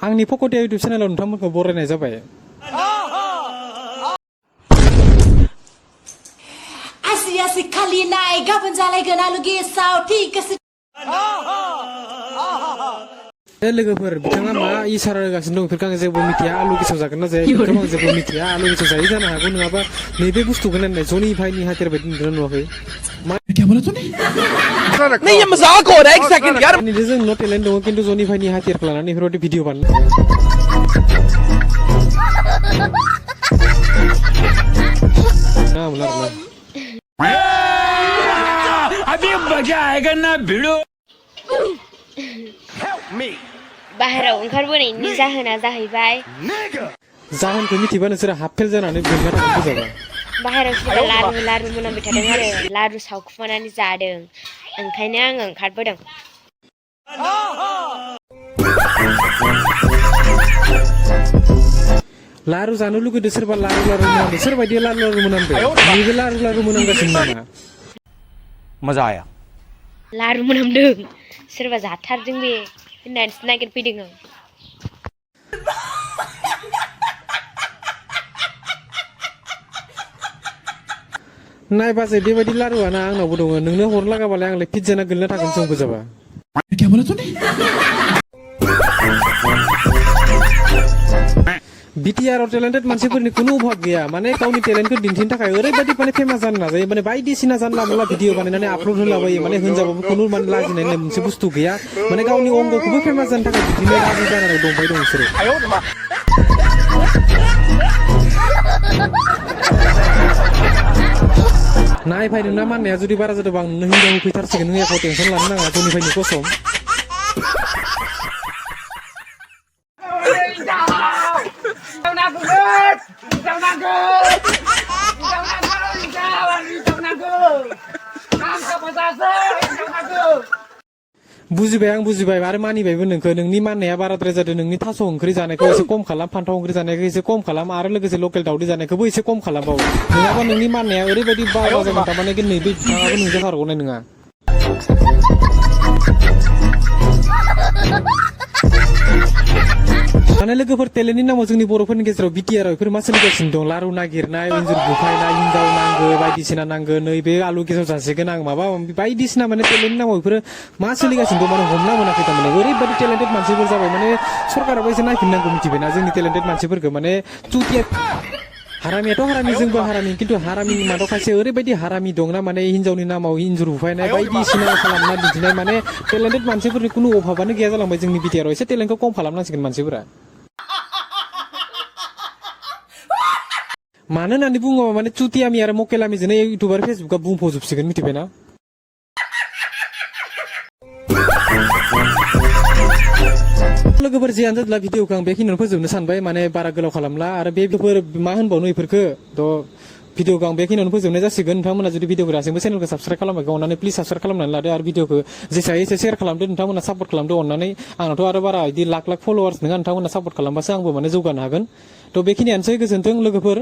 आंनि फकटिया इउटुब चेनेलाव नोंथांमोनखौ बरायनाय जाबाय। Asik kali naik gaban जालायगोन आलु गेसाव ठीक আছে लोगोफोर बिथाङा मा इसारा होगासिनो दं बेफोरखौ आं जेबो मिथिया आलु गेसाव जागोन ना जाया बेखौ आं जेबो मिथिया आलु गेसाव जायो जानो हागौ नङाबा नैबे बुस्थुखौ नायनाय जनि भाईनि हातेर बायदि नुदों नुवाखै क्या बोला तूने नहीं ये मजाक हो रहा है एक सेकंड यार जों न' टेलेन्ट दङ खिन्थु जनि भाईनि हातेरखौ लानानै बेफोरबायदि भिडिअ बानाय अभी मजा आएगा ना भिड़ो बाहेराव ओंखारबोनायनि जाहोना जाहैबाय जाहोनखौ मिथिबा नोंसोर हाफ फेल जानानै गोलैना थागोन गोजाबा बाहेराव सोरबा लारु मोनामबाय थादों आरो लारु सावखुमानानै जादों ओंखायनो आङो ओंखारबोदों लारु जानो लुगैदों सोरबा लारु मोनामदों सोरबायदि लारु मोनामदों नैबे लारु मोनामगासिनो नामा मजा आया लारु मोनामदों सोरबा जाथारदों बे होननानैसो नागिरफैदों आं नायबासो बेबायदि लारुआना आंनावबो दङ नोंनो हरनो लागाबालाय आंलाय फिट जाना गोलैना थागोन जों गोजाबा क्या बोला तूने बिटिआरआव टेलेन्टेड मानसिफोरनि कुनु अभाब गैया माने गावनि टेलेन्टखौ दिन्थिनो थाखाय ओरैबायदि माने फेमास जानो नाजायो माने बायदिसिना जानला मोनला भिडिअ बानायनानै आपलड होलाबायो माने होनजाबाबो कुनु माने लाजिनाय होननाय मोनसे बुस्थु गैया माने गावनि अंगखौबो फेमास जानो थाखाय दिन्थिनो राजि जानानै दंबाय दं बिसोरो नाय भाई नोंना माननाया जुदि बारा जादोंबा आं नोंनो हिनजाव फैथारसिगोन नों एख' टेनसन लानो नाङा जोंनि भाइनि कसम बुजिबाय आं बुजिबाय आरो मानिबायबो नोंखौ नोंनि माननाया बाराद्राय जादों नोंनि थास' ओंख्रि जानायखौ एसे खम खालाम फान्थाव ओंख्रि जानायखौ एसे खम खालाम आरो लोगोसे लकेल दावदै जानायखौबो एसे खम खालामबावो नङाबा नोंनि माननाया ओरैबायदि बारा जागोन थारमाने नैबे बिथाङाबो नोंजों खारग'नाय नङा माने लोगोफोर टेलेन्टनि नामाव जोंनि बर'फोरनि गेजेराव बिटिआर बेफोर मा सोलिगासिनो दं लारु नागिरनाय इन्जुर बुफायनाय हिनजाव नांगौ बायदिसिना नांगौ नैबे आलु गेसाव जासिगोन आं माबा बायदिसिना माने टेलेन्टनि नामाव बेफोरो मा सोलिगासिनो दं माने हमना मोनाखै थारमाने ओरैबायदि टेलेन्टेड मानसिफोर जाबाय माने सरकाराबो एसे नायफिननांगौ मिथिबायना जोंनि टेलेन्टेड मानसिफोरखौ माने चुतिया हारामियाथ' हारामि जोंबो हारामि खिन्थु हारामिनि मादाव खायसे ओरैबायदि हारामि दंना माने हिनजावनि नामाव इन्जुर बुफायनाय बायदिसिना खालामना दिन्थिनाय माने टेलेन्टेड मानसिफोरनि कुनु अभाबानो गैया जालांबाय जोंनि बिटिआरआव एसे टेलेन्टखौ खम खालामनांसिगोन मानसिफोरा मानो होननानै बुङोबा माने चुतियामि आरो मकेलामिजोंनो इउटुब आरो फेसबुकआ बुंफबजोबसिगोन मिथिबायना लोगोफोर जियानो जादोला भिडिअखौ आं बेखिनियावनो फोजोबनो सानबाय माने बारा गोलाव खालामला आरो बेफोर मा होनबावनो बेफोरखौ भिडिअखौ आं बेखिनियावनो फोजोबनाय जासिगोन नोंथांमोना जुदि भिडिअखौ दासिमबो चेनेलखौ साबस्क्राइब खालामाखै अननानै प्लिज साबस्क्राइब खालामनानै लादो आरो भिडिअखौ जेसे हायो एसे शेयार खालामदो नोंथांमोना सापर्ट खालामदो अननानै आंनाथ' आरो बारा बिदि लाख फलोवार्स नङा नोंथांमोना सापर्ट खालामबासो आंबो माने जौगानो हागोन थ' बेखिनियानोसै गोजोन्थों लोगोफोर